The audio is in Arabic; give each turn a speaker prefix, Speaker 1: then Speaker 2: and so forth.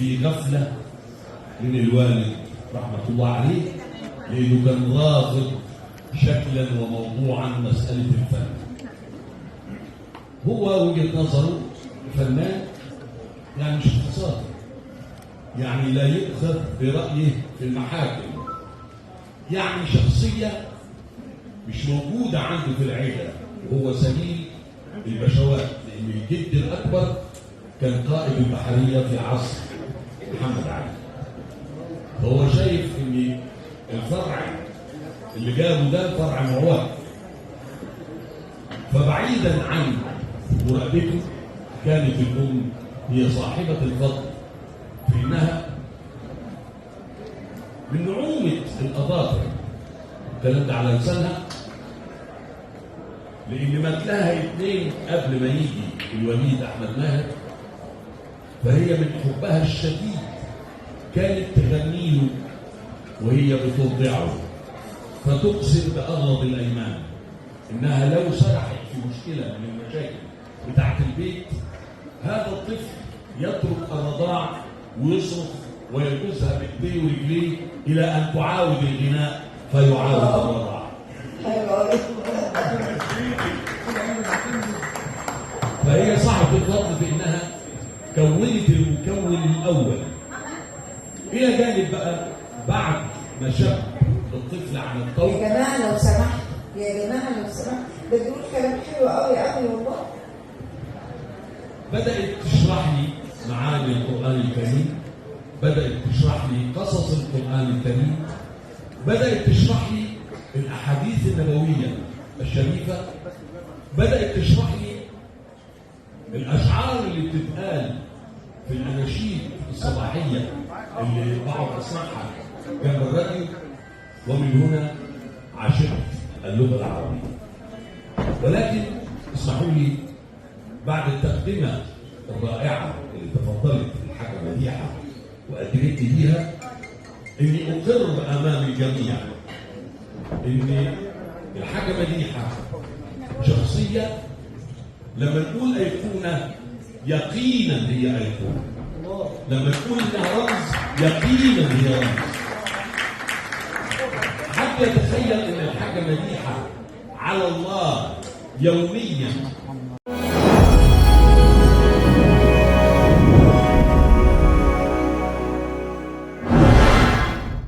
Speaker 1: في غفلة من الوالد رحمة الله عليه، لأنه كان راغب شكلا وموضوعا مسألة الفن. هو وجهة نظره فنان يعني مش اقتصادي، يعني لا يؤخذ برأيه في المحاكم، يعني شخصية مش موجودة عنده في العيلة، وهو سبيل البشوات، لأن الجد الأكبر كان قائد البحرية في عصر محمد علي. فهو شايف إن الفرع اللي جابه ده فرع معوق، فبعيدا عن مراقبته كانت الأم هي صاحبة الفضل في إنها من نعومة الأظافر، الكلام ده على لسانها، لأن مات لها اثنين قبل ما يجي الوليد أحمد ماهر، فهي من حبها الشديد كانت تغني له وهي بترضعه، فتقسم بأغلظ الأيمان إنها لو سرحت في مشكلة من المشاكل بتاعت البيت، هذا الطفل يترك الرضاع ويصرخ ويجوزها بإيديه ورجليه إلى أن تعاود الغناء فيعاود الرضاع. فهي صاحبة الفضل بأنها كونت المكون الأول، إلى جانب بقى بعد ما شاب الطفل عن الطول.
Speaker 2: يا جماعة لو سمحت، يا جماعة لو سمحت، بتقول كلام حلو قوي قوي والله.
Speaker 1: بدأت تشرح لي معاني القرآن الكريم، بدأت تشرح لي قصص القرآن الكريم، بدأت تشرح لي الأحاديث النبوية الشريفة، بدأت تشرح لي الأشعار اللي بتتقال في الأناشيد الصباحية اللي بقعد أسمعها جنب الراديو، ومن هنا عشقت اللغة العربية. ولكن اسمحوا لي بعد التقدمة الرائعة اللي تفضلت الحاجة مديحة وأدريت بيها، إني أقر أمام الجميع إن الحاجة مديحة شخصية لما نقول أيقونة يقينا هي أيقونة، لما نقول إنها رمز يقينا هي رمز. حتى يتخيل إن الحاجة مديحة على الله يوميا